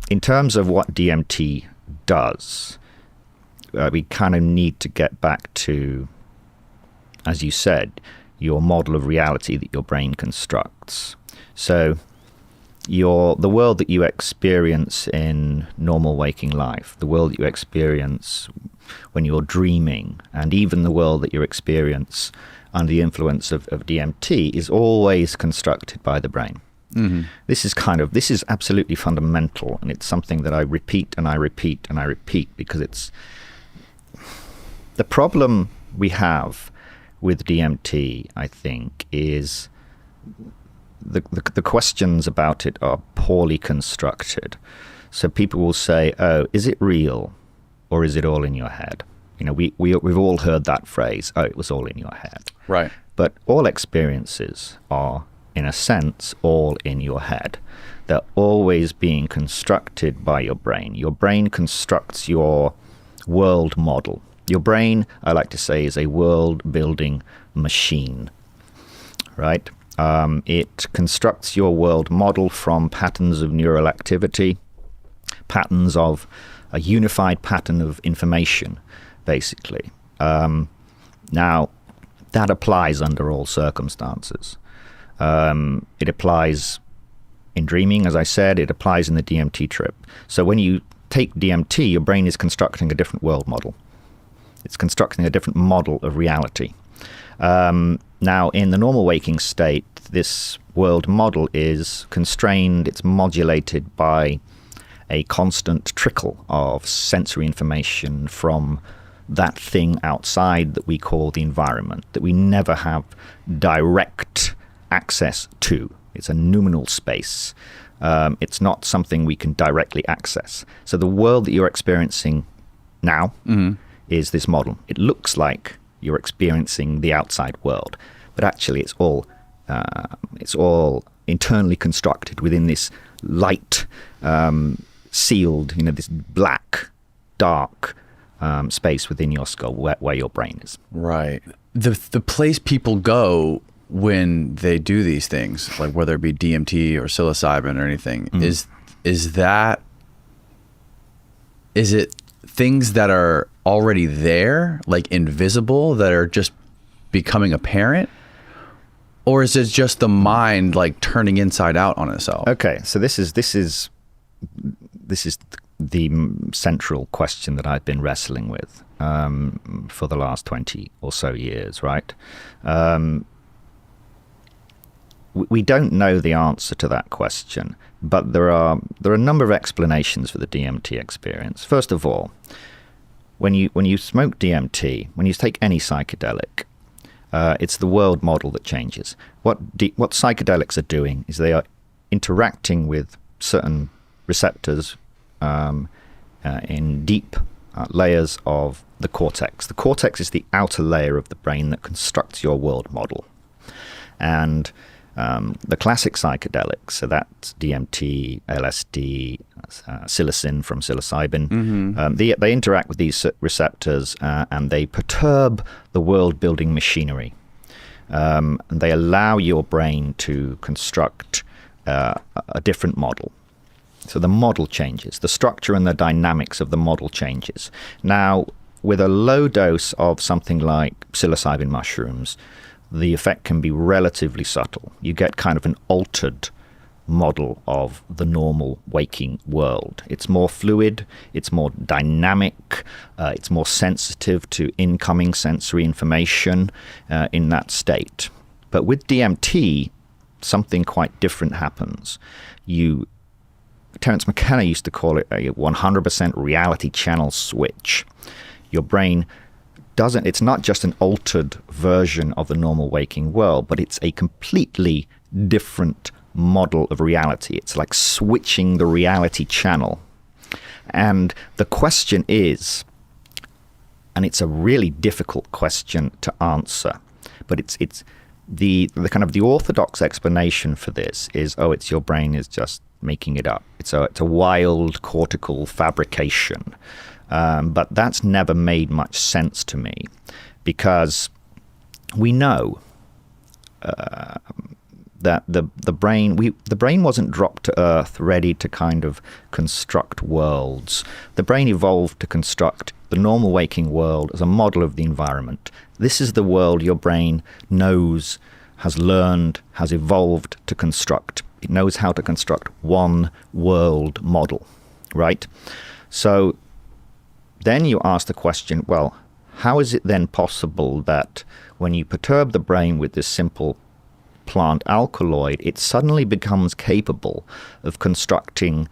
in terms of what DMT does, we kind of need to get back to, as you said, your model of reality that your brain constructs. So the world that you experience in normal waking life, the world that you experience when you're dreaming, and even the world that you experience under the influence of DMT is always constructed by the brain. Mm-hmm. This is absolutely fundamental, and it's something that I repeat and I repeat and I repeat, because it's the problem we have with DMT, I think, is the questions about it are poorly constructed. So people will say, "Oh, is it real, or is it all in your head?" You know, we've all heard that phrase. "Oh, it was all in your head." Right. But all experiences are, in a sense, all in your head. They're always being constructed by your brain. Your brain constructs your world model. Your brain, I like to say, is a world-building machine, right? It constructs your world model from patterns of neural activity, patterns of a unified pattern of information, basically. Now, that applies under all circumstances. It applies in dreaming, as I said. It applies in the DMT trip. So when you take DMT, your brain is constructing a different world model. It's constructing a different model of reality. Now, in the normal waking state, this world model is constrained, it's modulated by a constant trickle of sensory information from that thing outside that we call the environment, that we never have direct access to. It's a noumenal space. It's not something we can directly access. So the world that you're experiencing now is this model. It looks like you're experiencing the outside world, but actually it's all internally constructed within this light, sealed, this black, dark space within your skull where your brain is. Right. The place people go when they do these things, like whether it be DMT or psilocybin or anything, is it things that are already there, like invisible, that are just becoming apparent? Or is it just the mind like turning inside out on itself? Okay, so this is the central question that I've been wrestling with for the last 20 or so years, right? We don't know the answer to that question, but there are a number of explanations for the DMT experience. First of all, when you smoke DMT, when you take any psychedelic, it's the world model that changes. What psychedelics are doing is they are interacting with certain receptors in deep layers of the cortex. The cortex is the outer layer of the brain that constructs your world model. And the classic psychedelics, so that's DMT, LSD, psilocin from psilocybin, they interact with these receptors and they perturb the world-building machinery. And they allow your brain to construct a different model. So the model changes. The structure and the dynamics of the model changes. Now, with a low dose of something like psilocybin mushrooms, the effect can be relatively subtle. You get kind of an altered model of the normal waking world. It's more fluid, it's more dynamic, it's more sensitive to incoming sensory information in that state. But with DMT, something quite different happens. Terence McKenna used to call it a 100% reality channel switch. Your brain it's not just an altered version of the normal waking world, but it's a completely different model of reality. It's like switching the reality channel. And the question is, and it's a really difficult question to answer, but it's the kind of the orthodox explanation for this is, it's your brain is just making it up. It's a wild cortical fabrication. But that's never made much sense to me, because we know that the brain wasn't dropped to earth ready to kind of construct worlds. The brain evolved to construct the normal waking world as a model of the environment. This is the world your brain knows, has learned, has evolved to construct. It knows how to construct one world model, right? So then you ask the question, well, how is it then possible that when you perturb the brain with this simple plant alkaloid, it suddenly becomes capable of constructing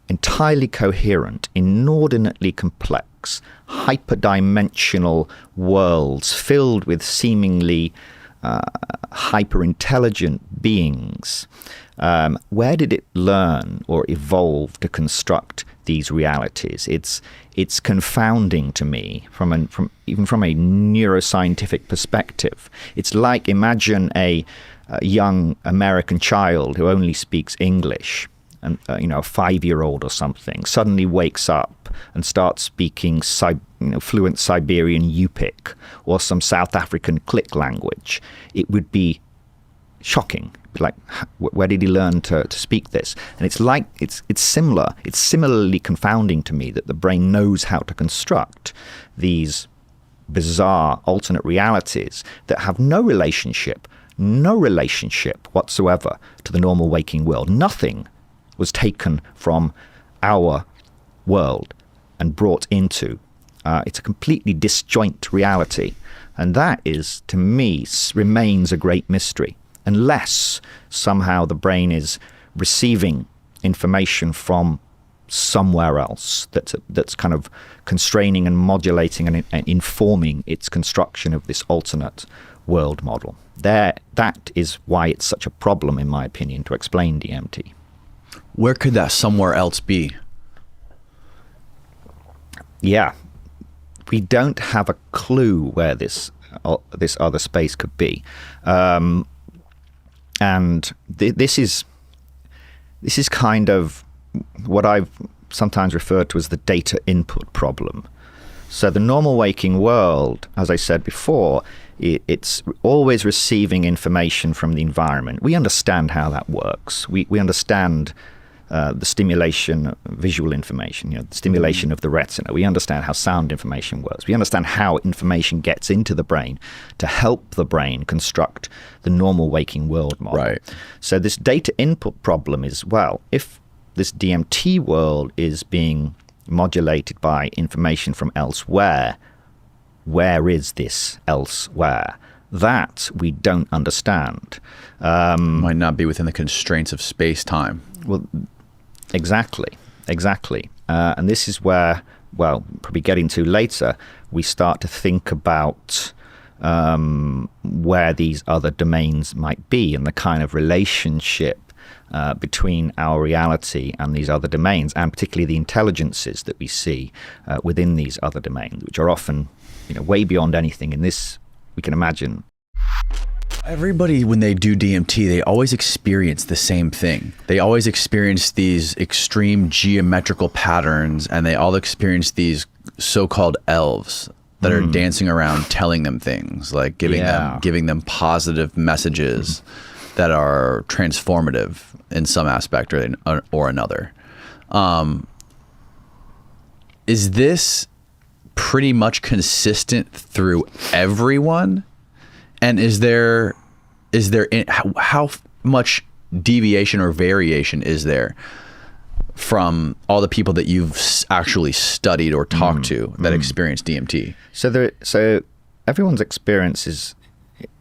entirely coherent, inordinately complex, hyperdimensional worlds filled with seemingly hyper-intelligent beings? Where did it learn or evolve to construct these realities? It's confounding to me even from a neuroscientific perspective. It's like, imagine a young American child who only speaks English, and a 5-year-old or something suddenly wakes up and starts speaking fluent Siberian Yupik or some South African click language. It would be shocking. Like, where did he learn to speak this? And it's similar. It's similarly confounding to me that the brain knows how to construct these bizarre alternate realities that have no relationship whatsoever to the normal waking world. Nothing was taken from our world and brought into. It's a completely disjoint reality. And that is, to me, remains a great mystery. Unless somehow the brain is receiving information from somewhere else that's kind of constraining and modulating and informing its construction of this alternate world model. That is why it's such a problem, in my opinion, to explain DMT. Where could that somewhere else be? Yeah, we don't have a clue where this other space could be. And this is kind of what I've sometimes referred to as the data input problem. So the normal waking world, as I said before, it's always receiving information from the environment. We understand how that works. We understand the stimulation, visual information, the stimulation of the retina. We understand how sound information works. We understand how information gets into the brain to help the brain construct the normal waking world model. Right. So this data input problem is, well, if this DMT world is being modulated by information from elsewhere, where is this elsewhere? That we don't understand. Might not be within the constraints of space-time. Well, exactly. And this is where, well, probably getting to later, we start to think about where these other domains might be and the kind of relationship between our reality and these other domains, and particularly the intelligences that we see within these other domains, which are often, way beyond anything in this we can imagine. Everybody, when they do DMT, they always experience the same thing. They always experience these extreme geometrical patterns, and they all experience these so-called elves that are dancing around telling them things, like giving them positive messages that are transformative in some aspect or another. Is this pretty much consistent through everyone? And is there how much deviation or variation is there from all the people that you've actually studied or talked to that experience DMT? So everyone's experience is,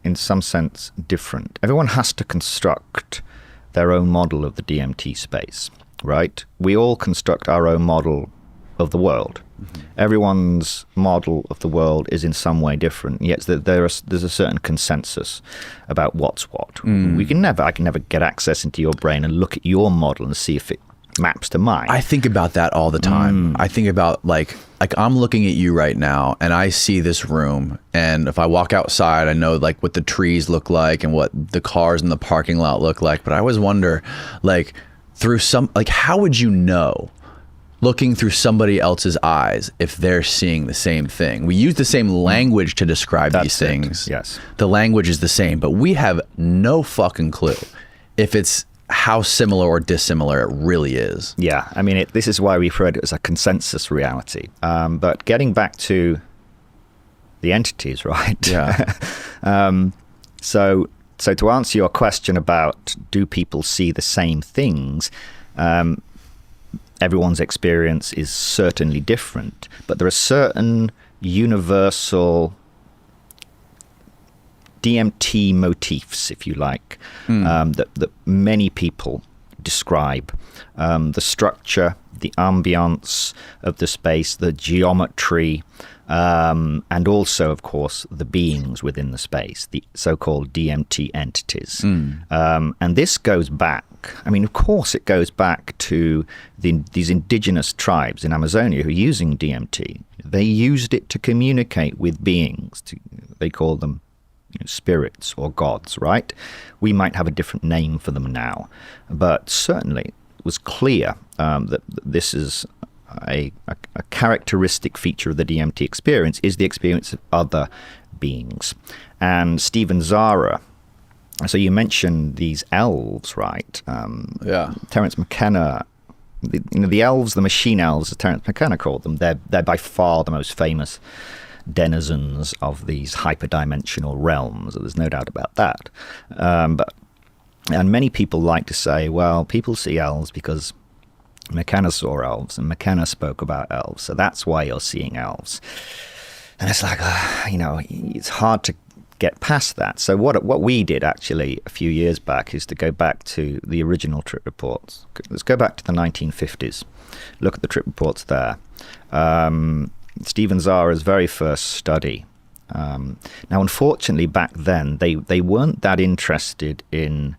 in some sense, different. Everyone has to construct their own model of the DMT space, right? We all construct our own model of the world. Everyone's model of the world is in some way different, yet there's a certain consensus about what's what. I can never get access into your brain and look at your model and see if it maps to mine. I think about that all the time. I think about like I'm looking at you right now and I see this room, and if I walk outside, I know like what the trees look like and what the cars in the parking lot look like. But I always wonder, like, through some, like, how would you know looking through somebody else's eyes if they're seeing the same thing. We use the same language to describe these things. Yes. The language is the same, but we have no fucking clue if it's how similar or dissimilar it really is. Yeah, I mean, this is why we refer to it as a consensus reality. But getting back to the entities, right? Yeah. So to answer your question about do people see the same things, everyone's experience is certainly different, but there are certain universal DMT motifs, if you like, that many people describe. The structure, the ambience of the space, the geometry, and also, of course, the beings within the space, the so-called DMT entities. And this goes back, I mean, of course, it goes back to these indigenous tribes in Amazonia who are using DMT. They used it to communicate with beings. They call them spirits or gods, right? We might have a different name for them now, but certainly it was clear that this is a characteristic feature of the DMT experience is the experience of other beings. And Stephen Zara, so you mentioned these elves, right? Terence McKenna, the elves, the machine elves, as Terence McKenna called them, they're by far the most famous denizens of these hyperdimensional realms. There's no doubt about that. And many people like to say, well, people see elves because McKenna saw elves and McKenna spoke about elves, so that's why you're seeing elves. And it's like, it's hard to get past that. So what we did actually a few years back is to go back to the original trip reports. Let's go back to the 1950s. Look at the trip reports there. Stephen Zara's very first study. Now, unfortunately, back then, they weren't that interested in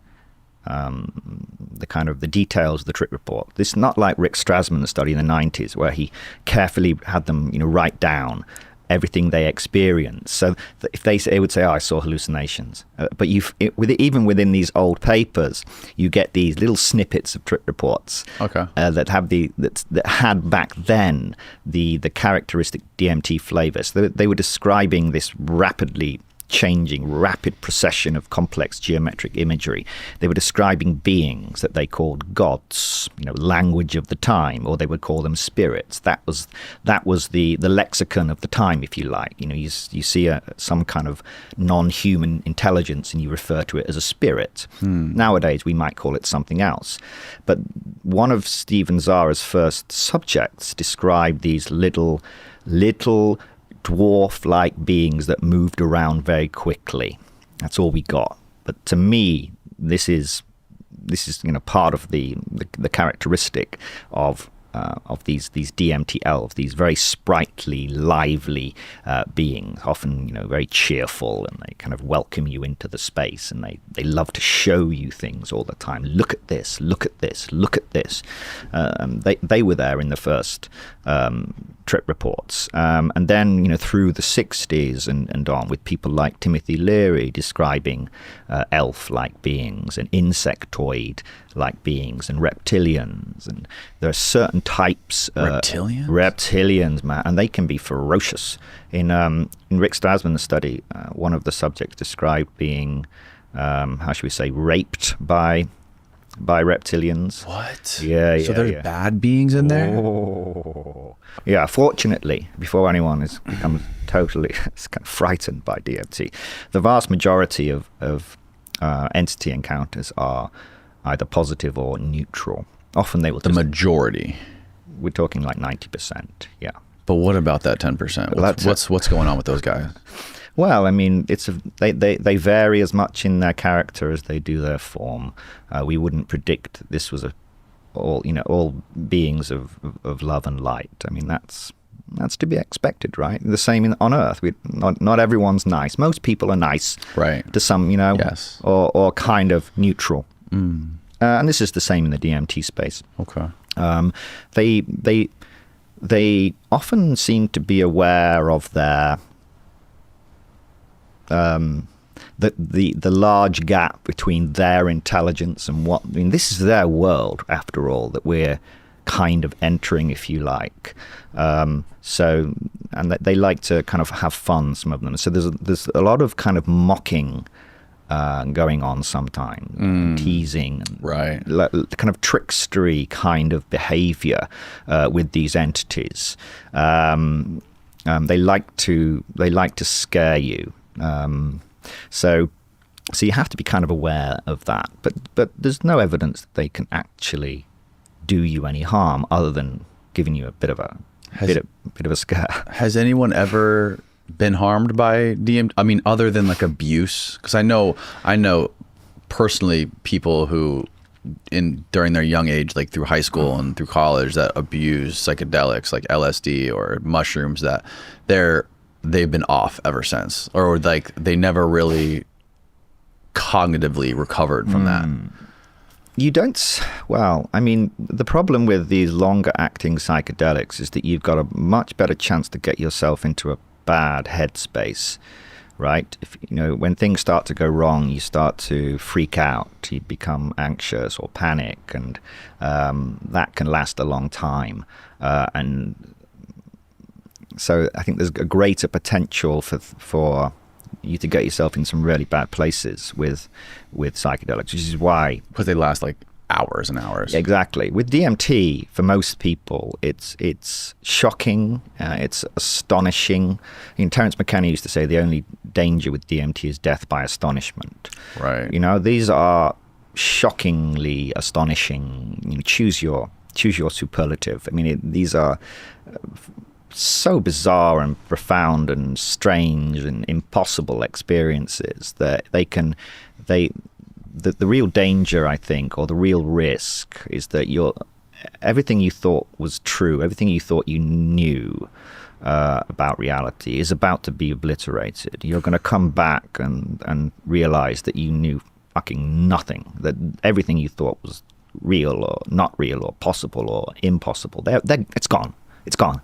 the kind of the details of the trip report. This is not like Rick Strassman's study in the 90s, where he carefully had them, write down everything they experienced. So if they would say, "Oh, I saw hallucinations," but even within these old papers, you get these little snippets of trip reports that have that had back then the characteristic DMT flavor. So they were describing this rapidly changing, rapid procession of complex geometric imagery. They were describing beings that they called gods, language of the time, or they would call them spirits. That was the lexicon of the time, if you like. You see some kind of non-human intelligence and you refer to it as a spirit. Nowadays, we might call it something else. But one of Stephen Zara's first subjects described these little dwarf-like beings that moved around very quickly. That's all we got. But to me, this is part of the characteristic of these DMT elves, these very sprightly, lively beings, often very cheerful, and they kind of welcome you into the space, and they love to show you things all the time. Look at this, look at this, look at this. They were there in the first trip reports, and then through the 60s and on, with people like Timothy Leary describing elf-like beings and insectoid-like beings and reptilians, and there are certain types reptilians, man, and they can be ferocious. In Rick Strassman's study, one of the subjects described being how should we say, raped by reptilians. What? Yeah. So there's bad beings in there? Oh. Yeah, fortunately, before anyone has become totally kind of frightened by DMT, the vast majority of entity encounters are either positive or neutral. Often they will... The majority? We're talking like 90%, yeah. But what about that 10%? What's going on with those guys? Well, I mean, they vary as much in their character as they do their form. We wouldn't predict this was all beings of love and light. I mean, that's to be expected, right? The same on Earth. Not everyone's nice. Most people are nice, right? To some, yes, or kind of neutral. And this is the same in the DMT space. Okay. They often seem to be aware of their the large gap between their intelligence and this is their world, after all, that we're kind of entering, if you like. So, and they like to kind of have fun, some of them. So there's a lot of kind of mocking going on sometimes, teasing, Right. Kind of trickstery kind of behavior with these entities. They like to scare you. So you have to be kind of aware of that. But there's no evidence that they can actually do you any harm other than giving you a bit of a scare. Has anyone ever been harmed by DMT? I mean, other than like abuse? Because I know personally people who during their young age, like through high school and through college, that abuse psychedelics like LSD or mushrooms, that they've been off ever since, or like they never really cognitively recovered from that. You don't. Well, I mean, the problem with these longer acting psychedelics is that you've got a much better chance to get yourself into a bad headspace, right? If when things start to go wrong, you start to freak out, you become anxious or panic, and that can last a long time. And so I think there's a greater potential for you to get yourself in some really bad places with psychedelics, which is why, Because they last like hours and hours. Exactly. With DMT, for most people, it's shocking, it's astonishing. Terence McKenna used to say the only danger with DMT is death by astonishment. Right. These are shockingly astonishing. Choose your superlative. I mean, these are so bizarre and profound and strange and impossible experiences that the real danger, I think, or the real risk is that everything you thought was true, everything you thought you knew about reality is about to be obliterated. You're going to come back and realize that you knew fucking nothing, that everything you thought was real or not real or possible or impossible, it's gone. It's gone.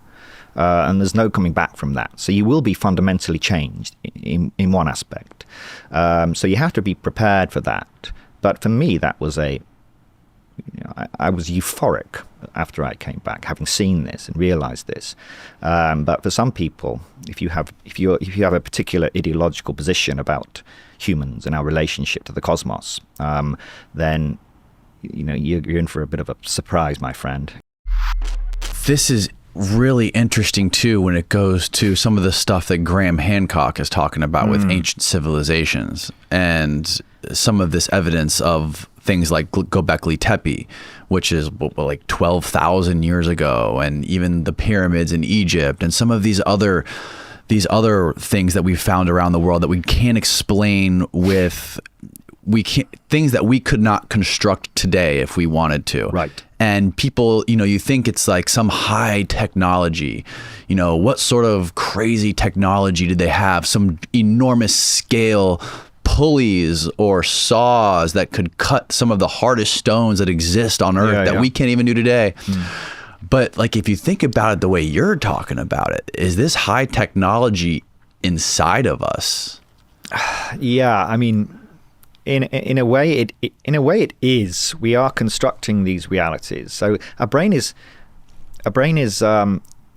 And there's no coming back from that. So you will be fundamentally changed in one aspect. So you have to be prepared for that. But for me, that was I was euphoric after I came back, having seen this and realized this. But for some people, if you have a particular ideological position about humans and our relationship to the cosmos, then you're in for a bit of a surprise, my friend. This is really interesting too when it goes to some of the stuff that Graham Hancock is talking about with ancient civilizations, and some of this evidence of things like Göbekli Tepe, which is like 12,000 years ago, and even the pyramids in Egypt, and some of these other things that we've found around the world that we can't explain with things that we could not construct today if we wanted to. Right. And people, you think it's like some high technology, what sort of crazy technology did they have? Some enormous scale pulleys or saws that could cut some of the hardest stones that exist on Earth that we can't even do today. But like, if you think about it the way you're talking about it, is this high technology inside of us? Yeah, I mean, in a way it is. We are constructing these realities. So our brain is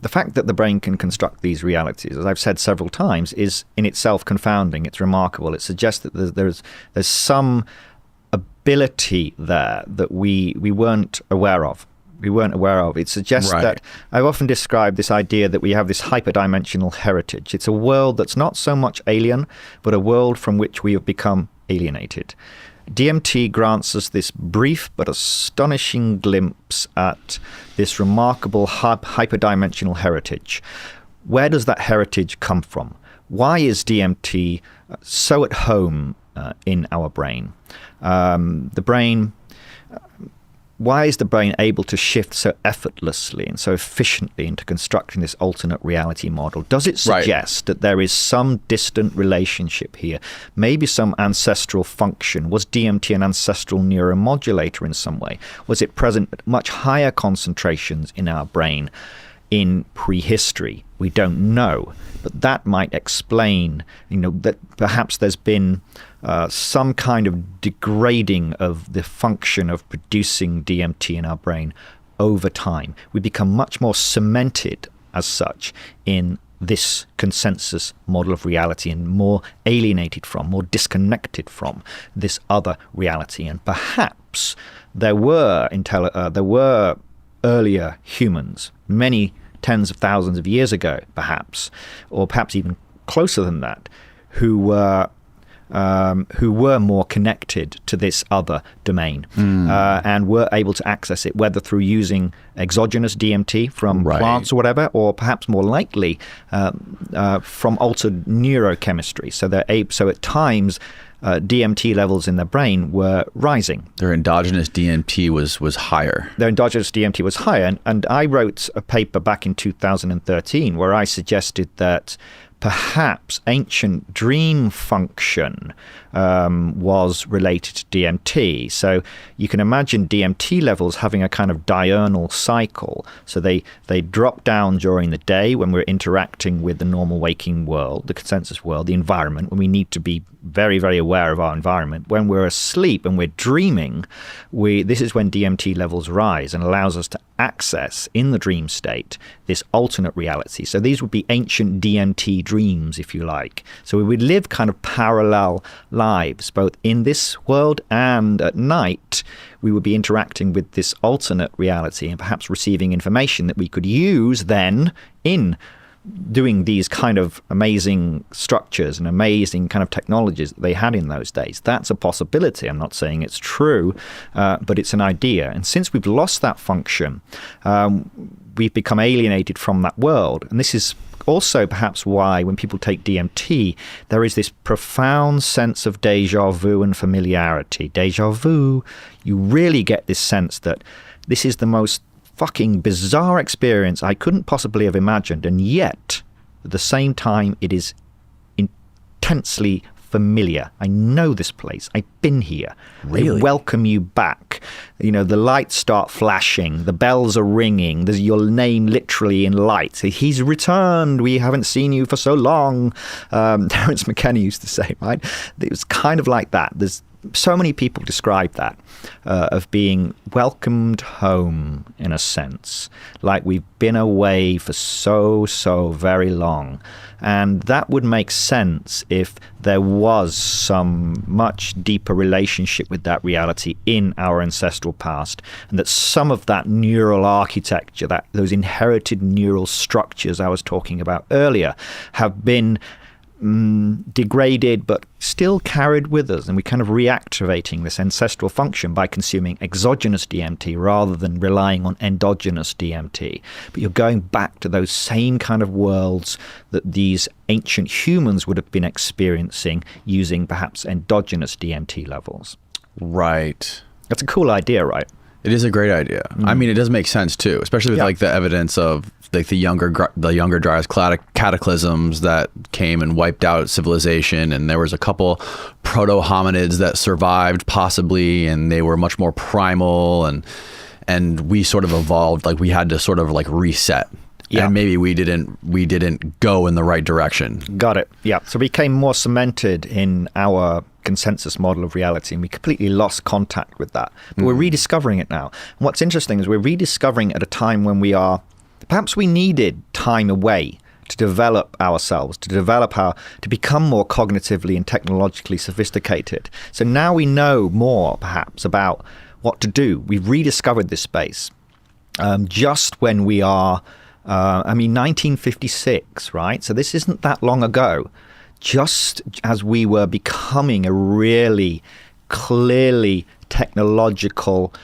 the fact that the brain can construct these realities, as I've said several times, is in itself confounding. It's remarkable. It suggests that there's some ability there that we weren't aware of. It suggests that I've often described this idea that we have this hyperdimensional heritage. It's a world that's not so much alien, but a world from which we have become alienated. DMT grants us this brief but astonishing glimpse at this remarkable hyperdimensional heritage. Where does that heritage come from? Why is DMT so at home in our brain? Why is the brain able to shift so effortlessly and so efficiently into constructing this alternate reality model? Does it suggest that there is some distant relationship here? Maybe some ancestral function? Was DMT an ancestral neuromodulator in some way? Was it present at much higher concentrations in our brain in prehistory? We don't know. But that might explain, that perhaps there's been some kind of degrading of the function of producing DMT in our brain over time. We become much more cemented as such in this consensus model of reality and more alienated from, more disconnected from this other reality. And perhaps there were earlier humans, many tens of thousands of years ago, perhaps, or perhaps even closer than that, who were more connected to this other domain and were able to access it, whether through using exogenous DMT from plants or whatever, or perhaps more likely from altered neurochemistry. So at times, DMT levels in their brain were rising. Their endogenous DMT was higher. Their endogenous DMT was higher. And I wrote a paper back in 2013 where I suggested that perhaps ancient dream function was related to DMT. So you can imagine DMT levels having a kind of diurnal cycle. So they drop down during the day when we're interacting with the normal waking world, the consensus world, the environment, when we need to be very, very aware of our environment. When we're asleep and we're dreaming, this is when DMT levels rise and allows us to access in the dream state this alternate reality. So these would be ancient DMT dreams, if you like. So we would live kind of parallel lives, both in this world and at night. We would be interacting with this alternate reality and perhaps receiving information that we could use then in doing these kind of amazing structures and amazing kind of technologies that they had in those days. That's a possibility. I'm not saying it's true, but it's an idea. And since we've lost that function, we've become alienated from that world. And this is also perhaps why when people take DMT, there is this profound sense of déjà vu and familiarity. Déjà vu, you really get this sense that this is the most fucking bizarre experience I couldn't possibly have imagined, and yet at the same time it is intensely familiar. I know this place. I've been here. Really? They welcome you back. You know, the lights start flashing. The bells are ringing. There's your name literally in lights. He's returned. We haven't seen you for so long. Terence McKenna used to say, right? It was kind of like that. There's so many people describe that of being welcomed home in a sense, like we've been away for so very long. And that would make sense if there was some much deeper relationship with that reality in our ancestral past, and that some of that neural architecture, those inherited neural structures I was talking about earlier, have been degraded but still carried with us, and we're kind of reactivating this ancestral function by consuming exogenous DMT rather than relying on endogenous DMT. But you're going back to those same kind of worlds that these ancient humans would have been experiencing using perhaps endogenous DMT levels. Right. That's a cool idea, right? It is a great idea. I mean, it does make sense too, especially with like the evidence of like the younger dryas cataclysms that came and wiped out civilization, and there was a couple proto-hominids that survived possibly, and they were much more primal, and we sort of evolved, like we had to sort of like reset. Yeah. And maybe we didn't go in the right direction. Got it. Yeah. So we became more cemented in our consensus model of reality, and we completely lost contact with that. But we're rediscovering it now. And what's interesting is we're rediscovering at a time when perhaps we needed time away to develop ourselves, to become more cognitively and technologically sophisticated. So now we know more perhaps about what to do. We've rediscovered this space just when we are 1956, right? So this isn't that long ago. Just as we were becoming a really clearly technological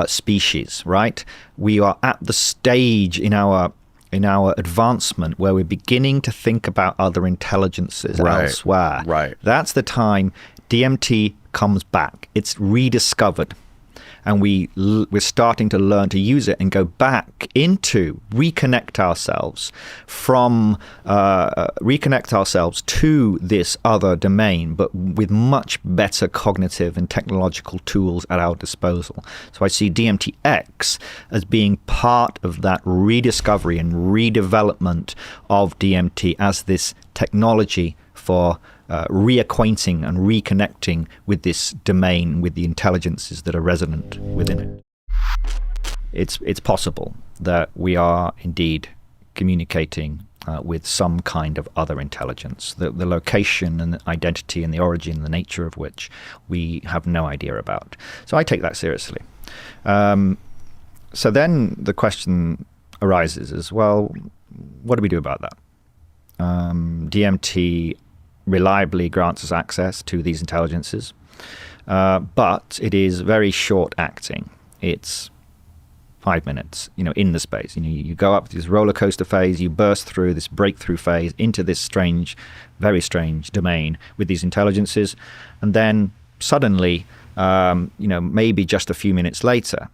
species, right? We are at the stage in our advancement where we're beginning to think about other intelligences elsewhere. Right. That's the time DMT comes back. It's rediscovered. And we're starting to learn to use it and go back into reconnect ourselves to this other domain, but with much better cognitive and technological tools at our disposal. So I see DMTX as being part of that rediscovery and redevelopment of DMT as this technology for reacquainting and reconnecting with this domain, with the intelligences that are resonant within it. it's possible that we are indeed communicating with some kind of other intelligence, the location and the identity and the origin, the nature of which we have no idea about. So I take that seriously. So then the question arises as well, what do we do about that? DMT reliably grants us access to these intelligences, but it is very short acting. It's 5 minutes, in the space. You go up this roller coaster phase, you burst through this breakthrough phase into this strange, very strange domain with these intelligences, and then suddenly, maybe just a few minutes later,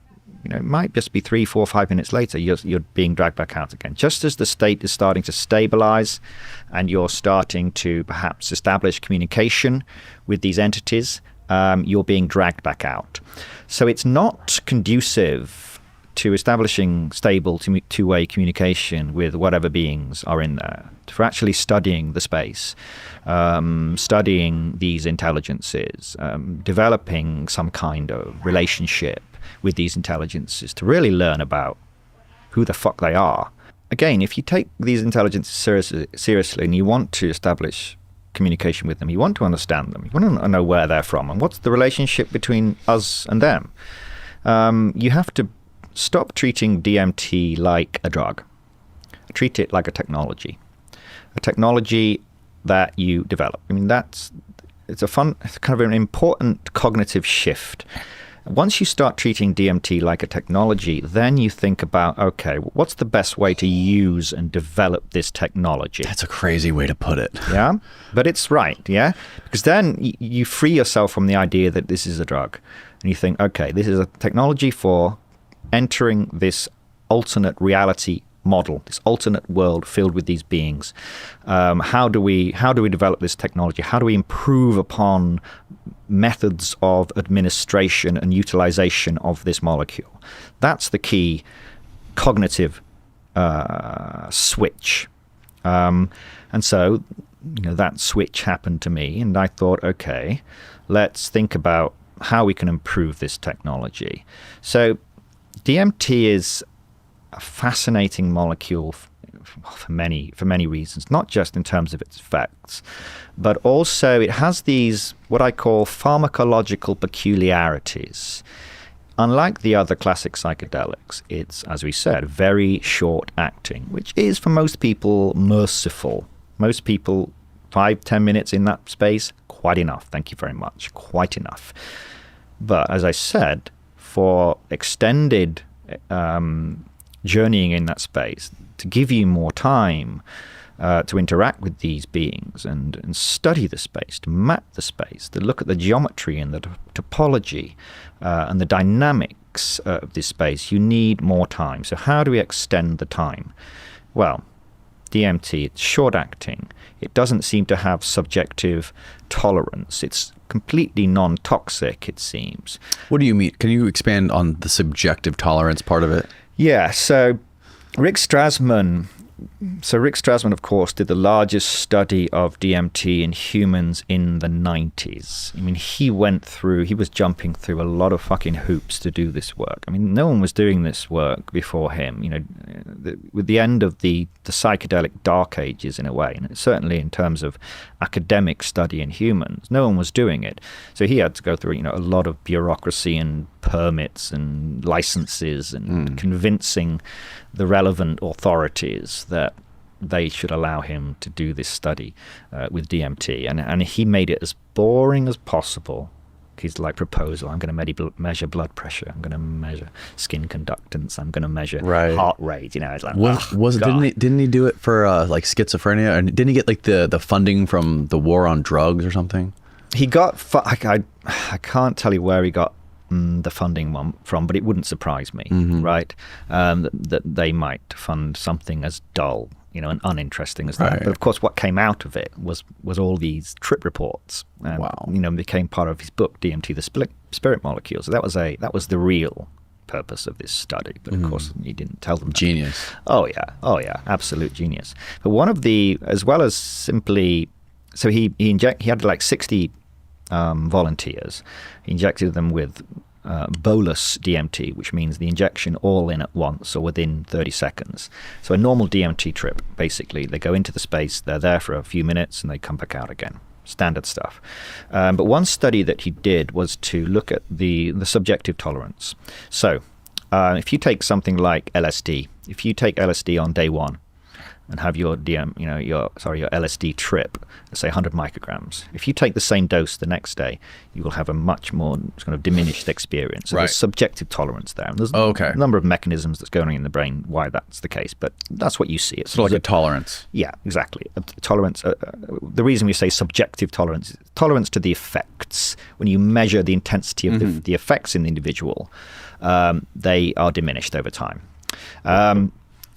it might just be 3, 4, 5 minutes later, you're being dragged back out again. Just as the state is starting to stabilize and you're starting to perhaps establish communication with these entities, you're being dragged back out. So it's not conducive to establishing stable two-way communication with whatever beings are in there, for actually studying the space, studying these intelligences, developing some kind of relationship with these intelligences to really learn about who the fuck they are. Again, if you take these intelligences seriously and you want to establish communication with them, you want to understand them, you want to know where they're from and what's the relationship between us and them, you have to stop treating DMT like a drug. Treat it like a technology that you develop. It's kind of an important cognitive shift. Once you start treating DMT like a technology, then you think about, okay, what's the best way to use and develop this technology? That's a crazy way to put it. Yeah, but it's right, yeah? Because then you free yourself from the idea that this is a drug. And you think, okay, this is a technology for entering this alternate reality model, this alternate world filled with these beings. How do we develop this technology? How do we improve upon methods of administration and utilization of this molecule? That's the key cognitive switch. And so, that switch happened to me, and I thought, okay, let's think about how we can improve this technology. So DMT is a fascinating molecule for many reasons, not just in terms of its effects, but also it has these what I call pharmacological peculiarities. Unlike the other classic psychedelics, it's, as we said, very short acting, which is for most people merciful. Most people, 5-10 minutes in that space, quite enough. Thank you very much. Quite enough. But as I said, for extended journeying in that space, to give you more time to interact with these beings and study the space, to map the space, to look at the geometry and the topology and the dynamics of this space, you need more time. So how do we extend the time? Well, DMT, it's short-acting. It doesn't seem to have subjective tolerance. It's completely non-toxic, it seems. What do you mean? Can you expand on the subjective tolerance part of it? Yeah, so Rick Strassman, of course, did the largest study of DMT in humans in the 90s. He was jumping through a lot of fucking hoops to do this work. No one was doing this work before him. With the end of the psychedelic dark ages, in a way, and certainly in terms of academic study in humans, no one was doing it. So he had to go through, a lot of bureaucracy and permits and licenses and convincing the relevant authorities that they should allow him to do this study with DMT. And he made it as boring as possible. His proposal, I'm going to measure blood pressure, I'm going to measure skin conductance, I'm going to measure heart rate. It's like, didn't he do it for schizophrenia? And didn't he get the funding from the war on drugs or something? He got, I can't tell you where he got the funding from, but it wouldn't surprise me, right? That they might fund something as dull, and uninteresting as that. Right. But of course, what came out of it was all these trip reports. And, wow. Became part of his book, DMT, the Spirit Molecule. So that was the real purpose of this study. But of course, he didn't tell them that. Genius. Oh yeah, absolute genius. But one of the, as well as simply, so he had 60 volunteers. He injected them with bolus DMT, which means the injection all in at once or within 30 seconds. So a normal DMT trip, basically, they go into the space, they're there for a few minutes, and they come back out again. Standard stuff. But one study that he did was to look at the subjective tolerance. So if you take something like LSD, if you take LSD on day one and have your your LSD trip, let's say 100 micrograms. If you take the same dose the next day, you will have a much more kind of diminished experience. So there's subjective tolerance there. And there's a number of mechanisms that's going on in the brain why that's the case, but that's what you see. It's sort of like a tolerance. Yeah, exactly. Tolerance. The reason we say subjective tolerance is tolerance to the effects. When you measure the intensity of the effects in the individual, they are diminished over time.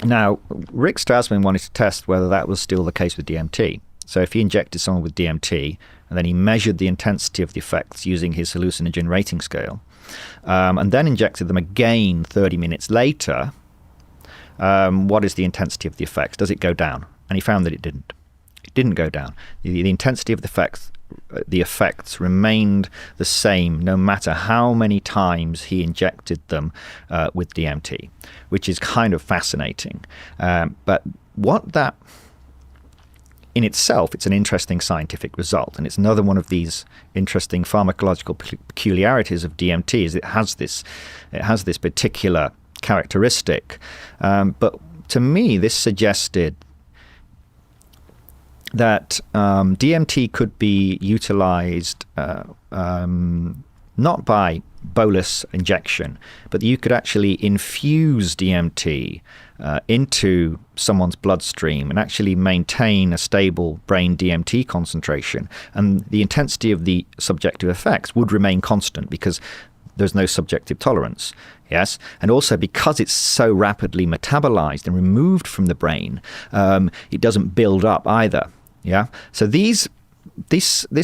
Now, Rick Strassman wanted to test whether that was still the case with DMT. So if he injected someone with DMT and then he measured the intensity of the effects using his hallucinogen rating scale, and then injected them again 30 minutes later, what is the intensity of the effects? Does it go down? And he found that it didn't. It didn't go down. The intensity of the effects remained the same no matter how many times he injected them with DMT, which is kind of fascinating. But what that, in itself, it's an interesting scientific result, and it's another one of these interesting pharmacological peculiarities of DMT. Is it has this particular characteristic, but to me, this suggested that DMT could be utilized not by bolus injection, but you could intinfuse DMT into someone's bloodstream and actually maintain a stable brain DMT concentration. And the intensity of the subjective effects would remain constant because there's no subjective tolerance. Yes, and also because it's so rapidly metabolized and removed from the brain, it doesn't build up either. Yeah, so this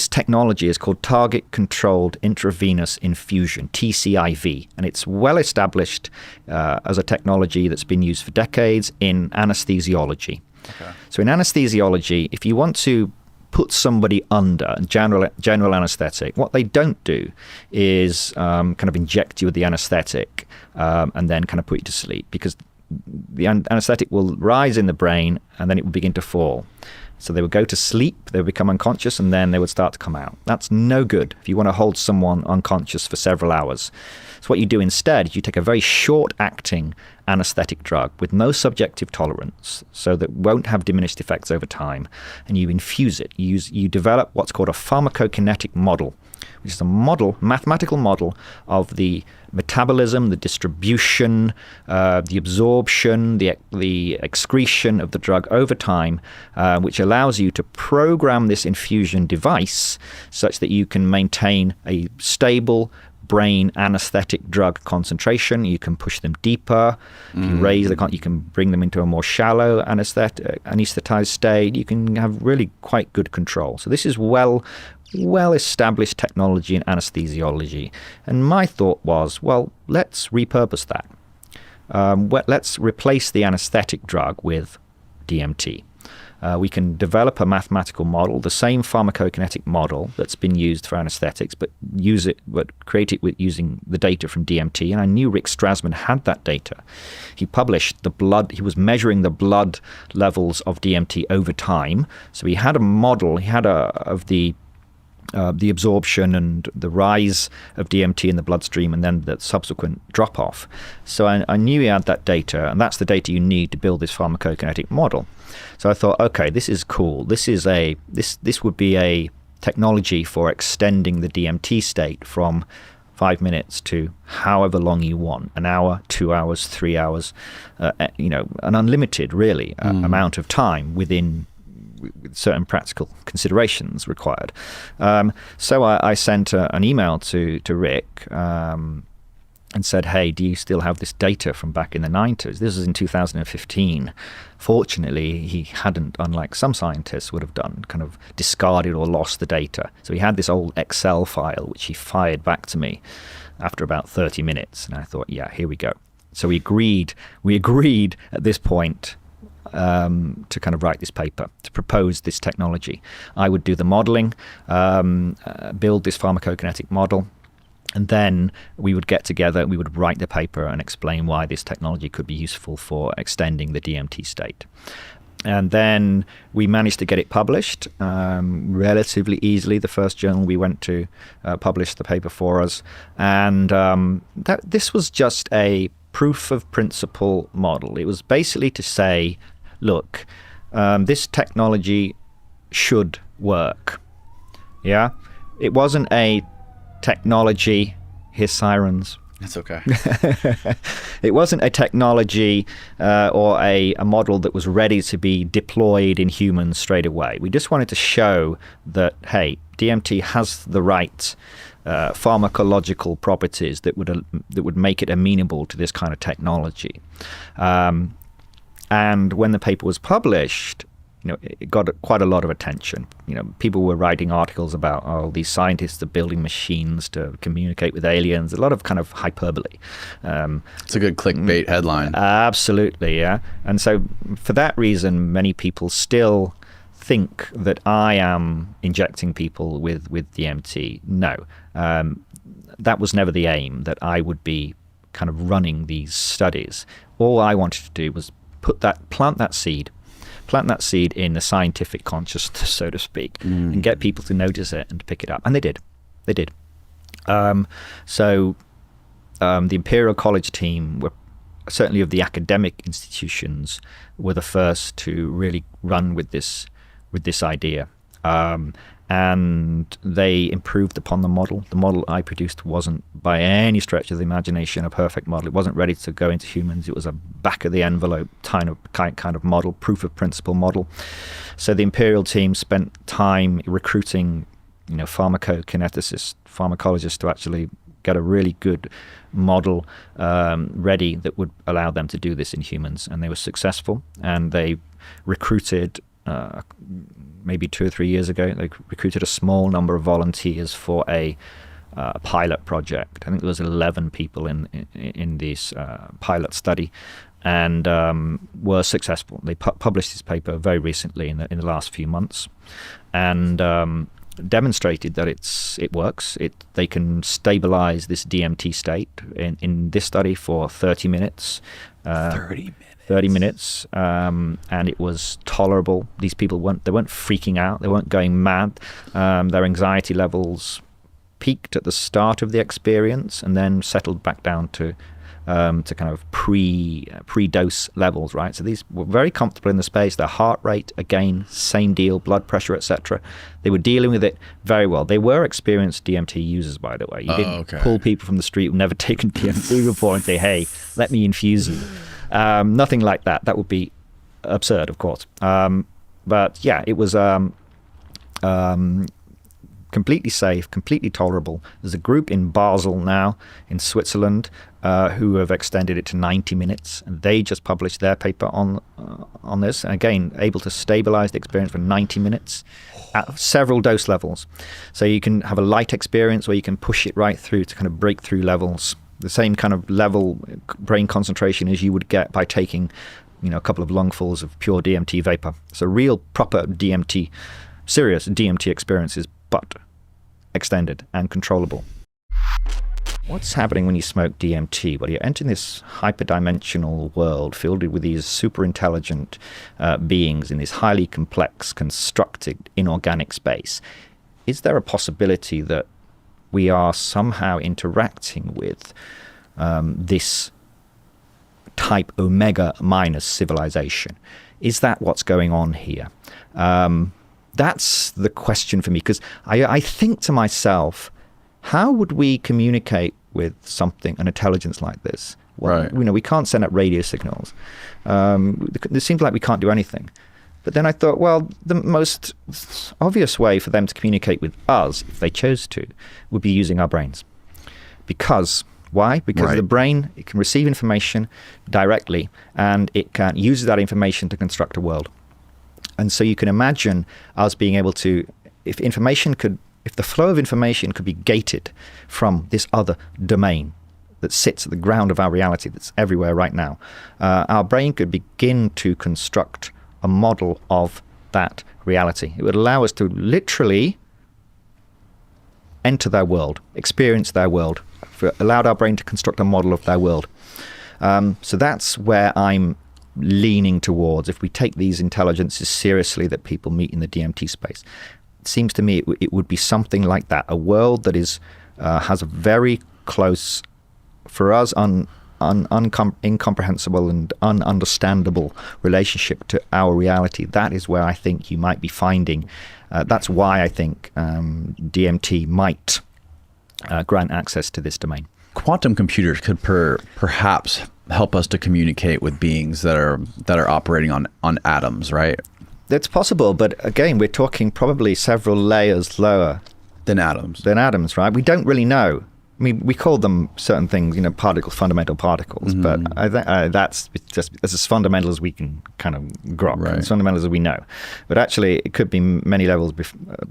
technology is called target controlled intravenous infusion, TCIV, and it's well established as a technology that's been used for decades in anesthesiology. Okay. So in anesthesiology, if you want to put somebody under general anesthetic, what they don't do is kind of inject you with the anesthetic and then kind of put you to sleep, because the anesthetic will rise in the brain and then it will begin to fall. So they would go to sleep, they would become unconscious, and then they would start to come out. That's no good if you want to hold someone unconscious for several hours. So what you do instead is you take a very short-acting anesthetic drug with no subjective tolerance, so that won't have diminished effects over time, and you infuse it. You develop what's called a pharmacokinetic model, which is a mathematical model of the metabolism, the distribution, the absorption, the excretion of the drug over time, which allows you to program this infusion device such that you can maintain a stable brain anesthetic drug concentration. You can push them deeper. You raise you can bring them into a more shallow anesthetized state. You can have really quite good control. So this is well-established technology in anesthesiology. And my thought was, well, let's repurpose that. Let's replace the anesthetic drug with DMT. We can develop a mathematical model, the same pharmacokinetic model that's been used for anesthetics, but create it with using the data from DMT. And I knew Rick Strassman had that data. He published he was measuring the blood levels of DMT over time. So he had a model, of the absorption and the rise of DMT in the bloodstream and then the subsequent drop-off. So I knew he had that data, and that's the data you need to build this pharmacokinetic model. So I thought, okay, this is cool. This would be a technology for extending the DMT state from 5 minutes to however long you want, an hour, 2 hours, 3 hours, an unlimited, really, amount of time within with certain practical considerations required. So I sent an email to Rick and said, hey, do you still have this data from back in the 90s? This was in 2015. Fortunately, he hadn't, unlike some scientists would have done, kind of discarded or lost the data. So he had this old Excel file, which he fired back to me after about 30 minutes. And I thought, yeah, here we go. So we agreed at this point to kind of write this paper, to propose this technology. I would do the modeling, build this pharmacokinetic model, And then we would get together, we would write the paper and explain why this technology could be useful for extending the DMT state. And then we managed to get it published relatively easily. The first journal we went to published the paper for us. And this was just a proof of principle model. It was basically to say, look, this technology should work. Yeah? It wasn't a technology, hear sirens. That's okay. It wasn't a technology or a model that was ready to be deployed in humans straight away. We just wanted to show that, hey, DMT has the right pharmacological properties that would make it amenable to this kind of technology. And when the paper was published, it got quite a lot of attention. People were writing articles about, these scientists are building machines to communicate with aliens. A lot of kind of hyperbole. It's a good clickbait headline. Absolutely, yeah. And so for that reason, many people still think that I am injecting people with DMT. No, that was never the aim, that I would be kind of running these studies. All I wanted to do was plant that seed in the scientific consciousness, so to speak, and get people to notice it and to pick it up. And they did. So the Imperial College team were certainly of the academic institutions were the first to really run with this idea. And they improved upon the model. The model I produced wasn't by any stretch of the imagination a perfect model. It wasn't ready to go into humans. It was a back-of-the-envelope kind of model, proof of principle model. So the Imperial team spent time recruiting, pharmacokineticists, pharmacologists to actually get a really good model ready that would allow them to do this in humans. And they were successful, and they recruited maybe 2 or 3 years ago, they recruited a small number of volunteers for a pilot project. I think there was 11 people in this pilot study, and were successful. They published this paper very recently in the last few months, and demonstrated that it works. They can stabilize this DMT state in this study for 30 minutes. 30 minutes, and it was tolerable. These people weren't freaking out. They weren't going mad. Their anxiety levels peaked at the start of the experience and then settled back down to kind of pre-dose levels, right? So these were very comfortable in the space. Their heart rate, again, same deal, blood pressure, etc. They were dealing with it very well. They were experienced DMT users, by the way. You didn't pull people from the street who've never taken DMT before and say, hey, let me infuse you. Nothing like that. That would be absurd, of course. But yeah, it was completely safe, completely tolerable. There's a group in Basel now, in Switzerland, who have extended it to 90 minutes, and they just published their paper on this. And again, able to stabilize the experience for 90 minutes at several dose levels. So you can have a light experience, or you can push it right through to kind of breakthrough levels. The same kind of level brain concentration as you would get by taking, a couple of lungfuls of pure DMT vapor. So real proper DMT, serious DMT experiences, but extended and controllable. What's happening when you smoke DMT? Well, you're entering this hyperdimensional world filled with these super intelligent beings in this highly complex, constructed, inorganic space. Is there a possibility that we are somehow interacting with this type omega minus civilization? Is that what's going on here? That's the question for me, because I think to myself, how would we communicate with something, an intelligence like this? Well, right. We can't send out radio signals. It seems like we can't do anything. But then I thought, well, the most obvious way for them to communicate with us, if they chose to, would be using our brains. Because, why? Because the brain, it can receive information directly, and it can use that information to construct a world. And so you can imagine us being able to, if the flow of information could be gated from this other domain that sits at the ground of our reality, that's everywhere right now, our brain could begin to construct a model of that reality. It would allow us to literally enter their world, experience their world, allowed our brain to construct a model of their world. So that's where I'm leaning towards. If we take these intelligences seriously that people meet in the DMT space, it seems to me it would be something like that, a world that is has a very close, for us, incomprehensible and ununderstandable relationship to our reality. That is where I think you might be finding, that's why I think DMT might grant access to this domain. Quantum computers could perhaps help us to communicate with beings that are operating on atoms, right? It's possible, but again, we're talking probably several layers lower Than atoms, right? We don't really know. I mean, we call them certain things, particles, fundamental particles, but I think that's as fundamental as we can kind of grok, Right. as fundamental as we know. But actually, it could be many levels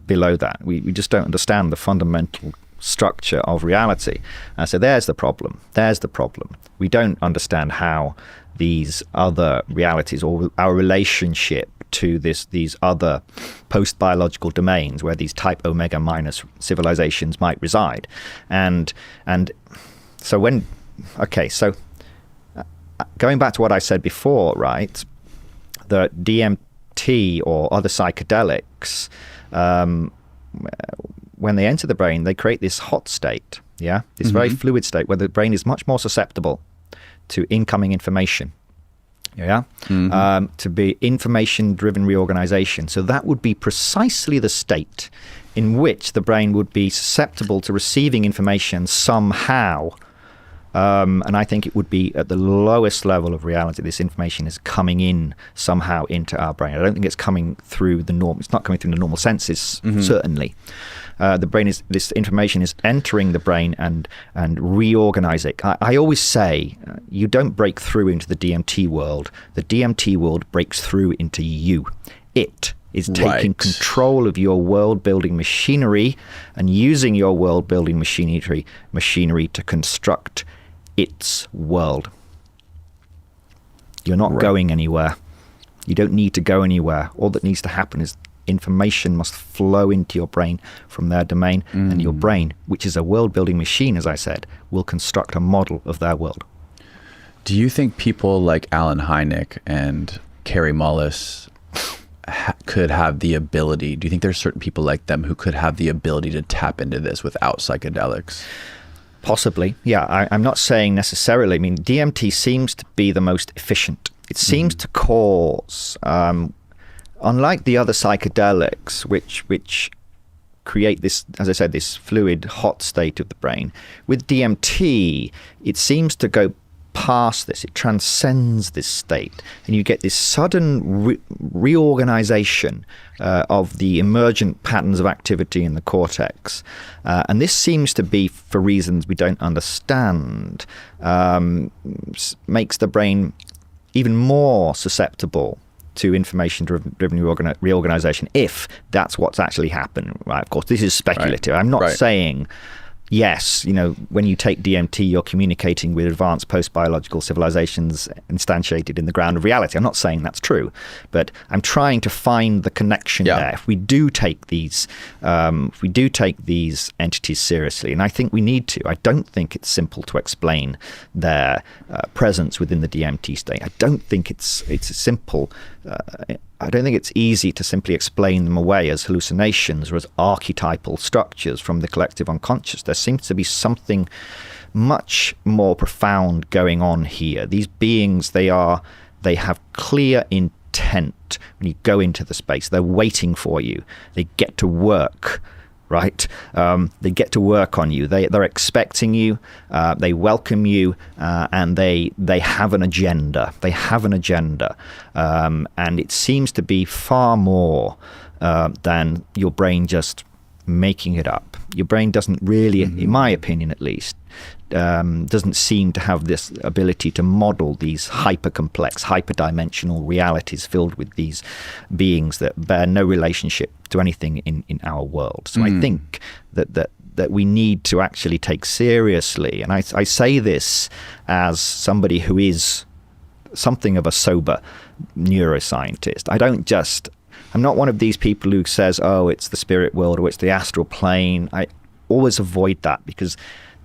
below that. We just don't understand the fundamental structure of reality. So there's the problem. We don't understand how these other realities, or our relationship to these other post-biological domains where these type omega minus civilizations might reside. And so going back to what I said before, right, the DMT or other psychedelics, when they enter the brain, they create this hot state, this very fluid state where the brain is much more susceptible to incoming information. To be information-driven reorganization. So that would be precisely the state in which the brain would be susceptible to receiving information somehow. And I think it would be at the lowest level of reality. This information is coming in somehow into our brain. I don't think it's coming through the norm. It's not coming through the normal senses, certainly. This information is entering the brain and reorganizing. I always say, you don't break through into the DMT world. The DMT world breaks through into you. It is taking control of your world-building machinery and using your world-building machinery to construct its world. You're not going anywhere. You don't need to go anywhere. All that needs to happen is information must flow into your brain from their domain, and your brain, which is a world-building machine, as I said, will construct a model of their world. Do you think people like Alan Hynek and Carrie Mullis could have the ability? Do you think there's certain people like them who could have the ability to tap into this without psychedelics? Possibly, yeah. I'm not saying necessarily. I mean, DMT seems to be the most efficient. It seems to cause, unlike the other psychedelics, which create this, as I said, this fluid, hot state of the brain, with DMT, it seems to go past this. It transcends this state, and you get this sudden reorganization of the emergent patterns of activity in the cortex. And this seems to be, for reasons we don't understand, makes the brain even more susceptible to information-driven reorganization, if that's what's actually happened. Right? Of course, this is speculative. I'm not saying, yes, when you take DMT, you're communicating with advanced post-biological civilizations instantiated in the ground of reality. I'm not saying that's true, but I'm trying to find the connection there. If we do take these entities seriously, and I think we need to, I don't think it's simple to explain their presence within the DMT state. I don't think it's simple. I don't think it's easy to simply explain them away as hallucinations or as archetypal structures from the collective unconscious. There seems to be something much more profound going on here. These beings, they have clear intent. When you go into the space, they're waiting for you. They get to work. Right? They get to work on you. They're expecting you. They welcome you, and they have an agenda. And it seems to be far more than your brain just making it up. Your brain doesn't really, in my opinion at least, doesn't seem to have this ability to model these hyper-complex, hyperdimensional realities filled with these beings that bear no relationship to anything in our world. So I think that we need to actually take seriously, and I say this as somebody who is something of a sober neuroscientist. I'm not one of these people who says, oh, it's the spirit world or it's the astral plane. always avoid that because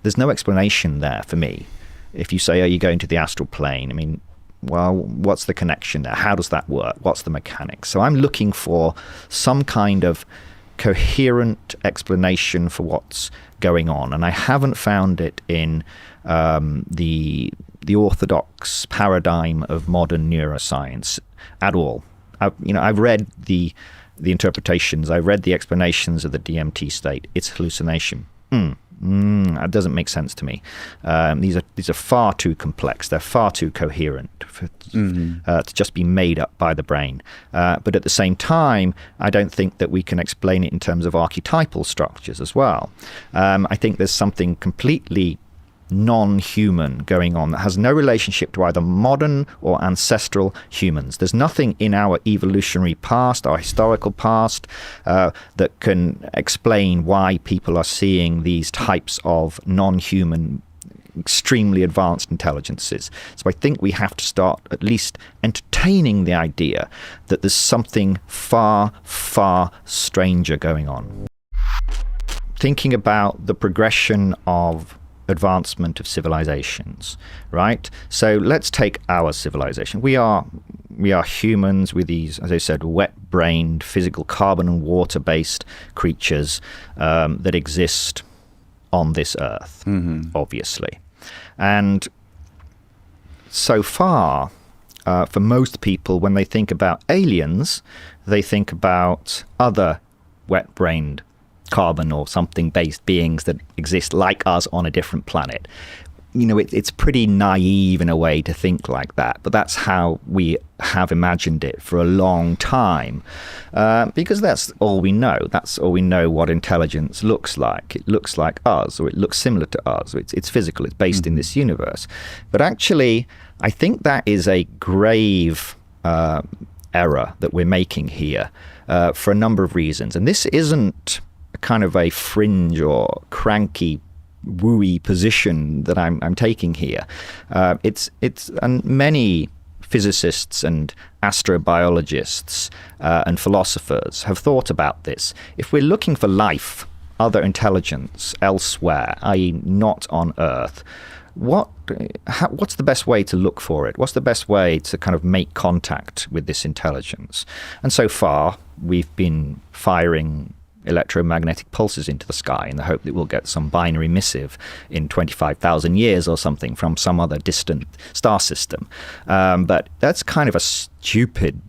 there's no explanation there for me. If you say, are you going to the astral plane? I mean, well, what's the connection there? How does that work? What's the mechanics? So I'm looking for some kind of coherent explanation for what's going on, and I haven't found it in the orthodox paradigm of modern neuroscience at all. I've read the interpretations, I've read the explanations of the DMT state. It's hallucination. That doesn't make sense to me. These are far too complex. They're far too coherent to just be made up by the brain. But at the same time, I don't think that we can explain it in terms of archetypal structures as well. I think there's something completely non-human going on that has no relationship to either modern or ancestral humans. There's nothing in our evolutionary past, our historical past, that can explain why people are seeing these types of non-human, extremely advanced intelligences. So I think we have to start at least entertaining the idea that there's something far, far stranger going on. Thinking about the progression of advancement of civilizations, right? So let's take our civilization. We are humans with these, as I said, wet-brained, physical carbon and water-based creatures that exist on this earth, obviously. And so far, for most people, when they think about aliens, they think about other wet-brained carbon or something based beings that exist like us on a different planet. It's pretty naive in a way to think like that, but that's how we have imagined it for a long time, because that's all we know. That's all we know what intelligence looks like. It looks like us, or it looks similar to us. It's physical. It's based in this universe. But actually, I think that is a grave error that we're making here for a number of reasons. And this isn't kind of a fringe or cranky, wooey position that I'm taking here. And many physicists and astrobiologists and philosophers have thought about this. If we're looking for life, other intelligence elsewhere, i.e. not on Earth, what's the best way to look for it? What's the best way to kind of make contact with this intelligence? And so far, we've been firing electromagnetic pulses into the sky in the hope that we'll get some binary missive in 25,000 years or something from some other distant star system. But that's kind of a stupid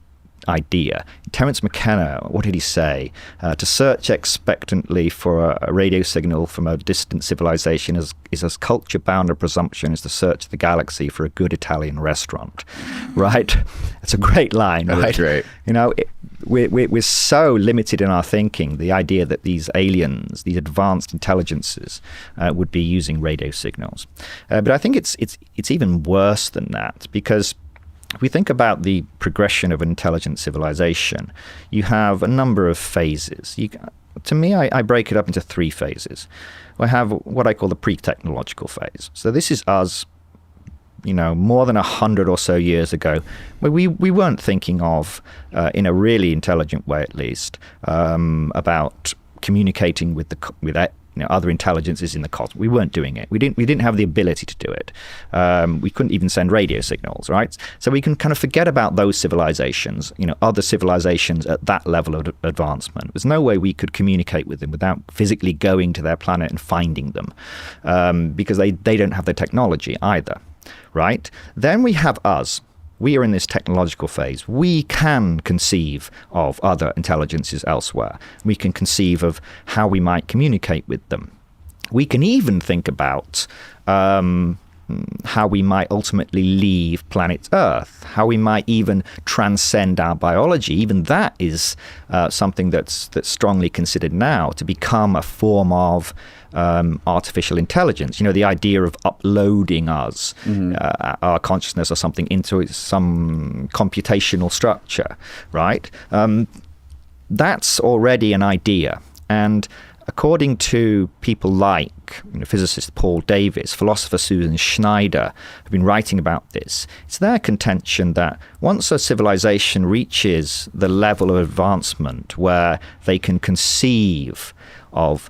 idea. Terence McKenna, what did he say? To search expectantly for a radio signal from a distant civilization is as culture-bound a presumption as to search the galaxy for a good Italian restaurant. Right? It's a great line, right? That's great. We're so limited in our thinking, the idea that these aliens, these advanced intelligences, would be using radio signals. But I think it's even worse than that, because if we think about the progression of an intelligent civilization, you have a number of phases. To me, I break it up into three phases. I have what I call the pre-technological phase. So this is us, more than 100 or so years ago, where we weren't thinking of, in a really intelligent way at least, about communicating with other intelligences in the cosmos. We weren't doing it. We didn't have the ability to do it. We couldn't even send radio signals, right? So we can kind of forget about those civilizations, other civilizations at that level of advancement. There's no way we could communicate with them without physically going to their planet and finding them, because they don't have the technology either, right? Then we have us. We are in this technological phase. We can conceive of other intelligences elsewhere. We can conceive of how we might communicate with them. We can even think about how we might ultimately leave planet Earth, how we might even transcend our biology. Even that is something that's strongly considered now to become a form of artificial intelligence. The idea of uploading us, our consciousness or something, into some computational structure, right? That's already an idea. And according to people like physicist Paul Davies, philosopher Susan Schneider, have been writing about this. It's their contention that once a civilization reaches the level of advancement where they can conceive of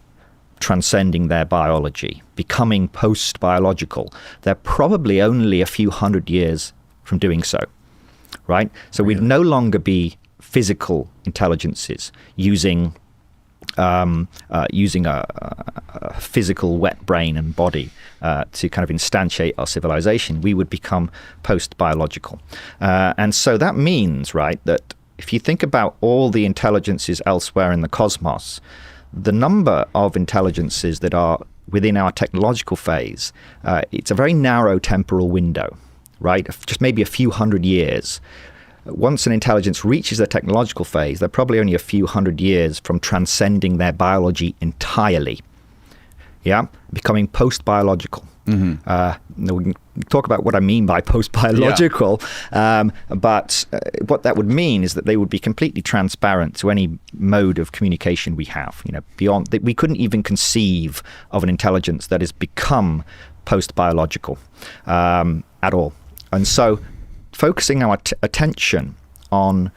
transcending their biology, becoming post-biological, they're probably only a few hundred years from doing so, right? So we'd no longer be physical intelligences using a physical wet brain and body to kind of instantiate our civilization. We would become post-biological. And so that means, right, that if you think about all the intelligences elsewhere in the cosmos, the number of intelligences that are within our technological phase, it's a very narrow temporal window, right? Just maybe a few hundred years. Once an intelligence reaches their technological phase, they're probably only a few hundred years from transcending their biology entirely, becoming post-biological. Mm-hmm. We can talk about what I mean by post-biological, but what that would mean is that they would be completely transparent to any mode of communication we have. Beyond that, we couldn't even conceive of an intelligence that has become post-biological at all. And so, focusing our attention on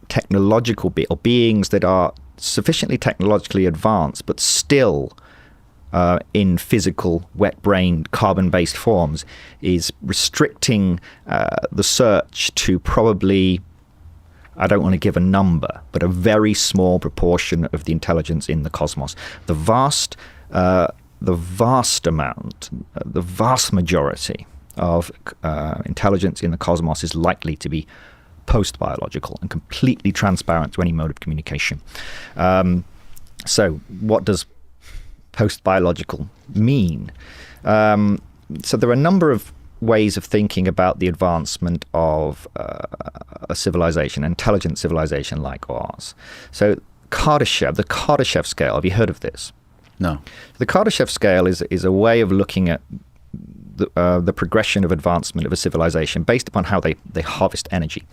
technological beings that are sufficiently technologically advanced, but still in physical, wet-brained, carbon-based forms, is restricting the search to probably, I don't want to give a number, but a very small proportion of the intelligence in the cosmos. The vast majority of intelligence in the cosmos is likely to be post-biological and completely transparent to any mode of communication. So what does post-biological mean? So there are a number of ways of thinking about the advancement of a civilization, an intelligent civilization like ours. So the Kardashev scale, have you heard of this? No. The Kardashev scale is a way of looking at the progression of advancement of a civilization based upon how they harvest energy.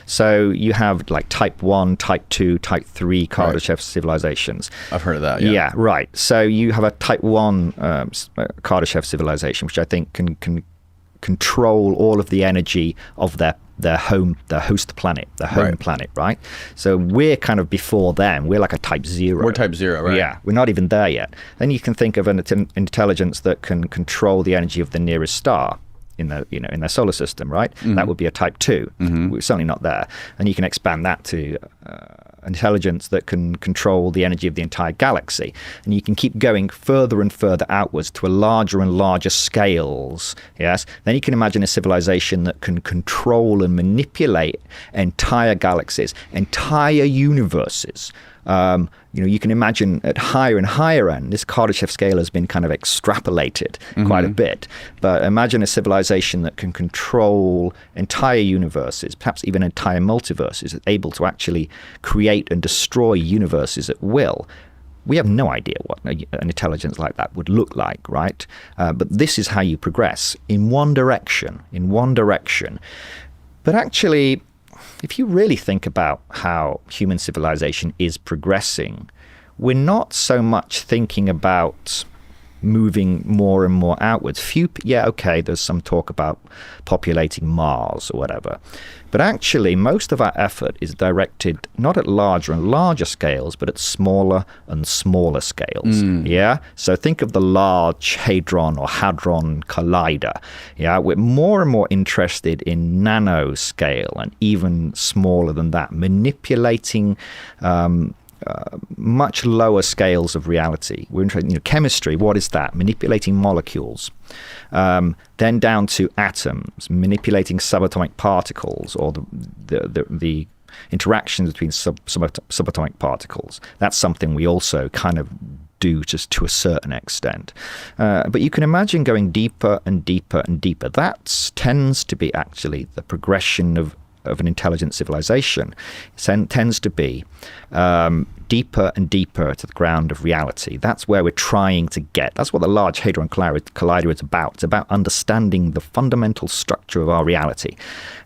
So you have like type 1, type 2, type 3 Kardashev civilizations. I've heard of that, yeah. Yeah, right. So you have a type 1 Kardashev civilization, which I think can control all of the energy of their host planet, their home planet, right? So we're kind of before them. We're like a type 0. We're type 0, right? Yeah, we're not even there yet. Then you can think of an intelligence that can control the energy of the nearest star in their solar system, right? Mm-hmm. That would be a type 2. Mm-hmm. We're certainly not there. And you can expand that to intelligence that can control the energy of the entire galaxy. And you can keep going further and further outwards to a larger and larger scales, yes? Then you can imagine a civilization that can control and manipulate entire galaxies, entire universes. You can imagine at higher and higher end, this Kardashev scale has been kind of extrapolated quite a bit. But imagine a civilization that can control entire universes, perhaps even entire multiverses, able to actually create and destroy universes at will. We have no idea what an intelligence like that would look like, right? But this is how you progress in one direction. But actually, if you really think about how human civilization is progressing, we're not so much thinking about moving more and more outwards. There's some talk about populating Mars or whatever. But actually, most of our effort is directed not at larger and larger scales, but at smaller and smaller scales. Yeah? So think of the Large Hadron or Hadron Collider. Yeah? We're more and more interested in nanoscale and even smaller than that, manipulating much lower scales of reality. We're interested in chemistry. What is that? Manipulating molecules. Then down to atoms, manipulating subatomic particles, or the interactions between subatomic particles. That's something we also kind of do just to a certain extent. But you can imagine going deeper and deeper and deeper. That tends to be actually the progression of an intelligent civilization. It tends to be deeper and deeper to the ground of reality. That's where we're trying to get. That's what the Large Hadron Collider is about. It's about understanding the fundamental structure of our reality.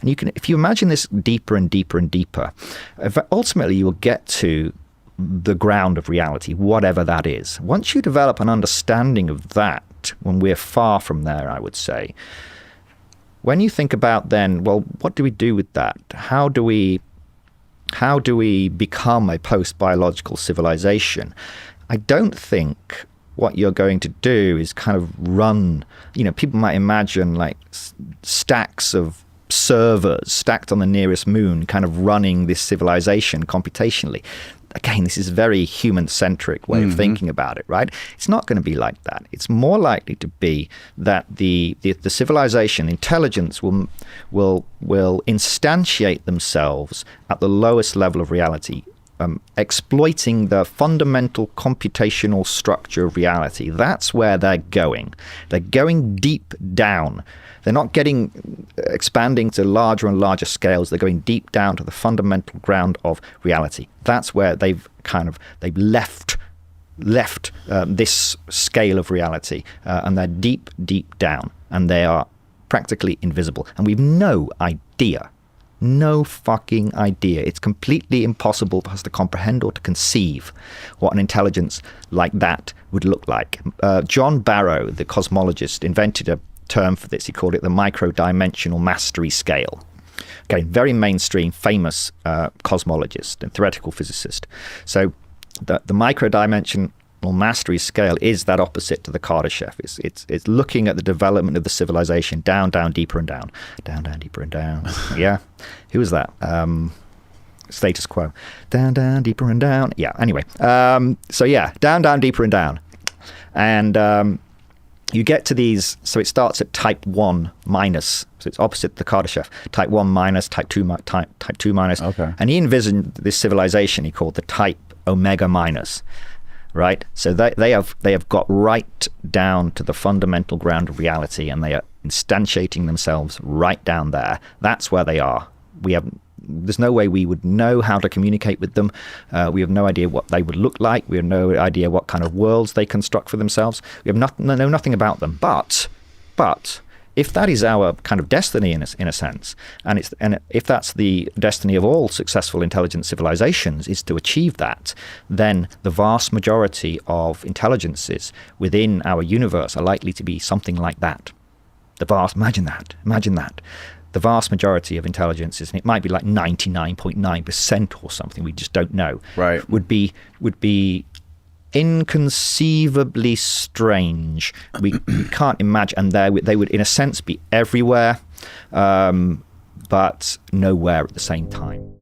And if you imagine this deeper and deeper and deeper, ultimately you will get to the ground of reality, whatever that is. Once you develop an understanding of that, when we're far from there, I would say, when you think about then, well, what do we do with that? How do we become a post-biological civilization? I don't think what you're going to do is kind of run, people might imagine like stacks of servers stacked on the nearest moon kind of running this civilization computationally. Again, this is a very human-centric way of thinking about it, right? It's not going to be like that. It's more likely to be that the civilization, intelligence will instantiate themselves at the lowest level of reality, exploiting the fundamental computational structure of reality. That's where they're going. They're going deep down. They're not expanding to larger and larger scales. They're going deep down to the fundamental ground of reality. That's where they've left this scale of reality, and they're deep, deep down, and they are practically invisible. And we've no fucking idea. It's completely impossible for us to comprehend or to conceive what an intelligence like that would look like. John Barrow, the cosmologist, invented a term for this. He called it the micro-dimensional mastery scale. Okay, very mainstream, famous cosmologist and theoretical physicist. So the micro-dimensional mastery scale is that opposite to the Kardashev. It's looking at the development of the civilization down, deeper and down, deeper and down. Yeah, who was that? Status Quo. Down, deeper and down. Yeah. Anyway, so yeah, down, deeper and down, and you get to these. So it starts at type 1 minus. So it's opposite the Kardashev. Type 1 minus, type 2 minus. Okay. And he envisioned this civilization he called the type omega minus. Right, so they have got right down to the fundamental ground of reality, and they are instantiating themselves right down there. That's where they are. There's no way we would know how to communicate with them. We have no idea what they would look like. We have no idea what kind of worlds they construct for themselves. We have know nothing about them. But if that is our kind of destiny in a sense, and if that's the destiny of all successful intelligent civilizations is to achieve that, then the vast majority of intelligences within our universe are likely to be something like that. Imagine that. The vast majority of intelligences, and it might be like 99.9% or something, we just don't know, right, would be inconceivably strange. We can't imagine, and they would in a sense be everywhere, but nowhere at the same time.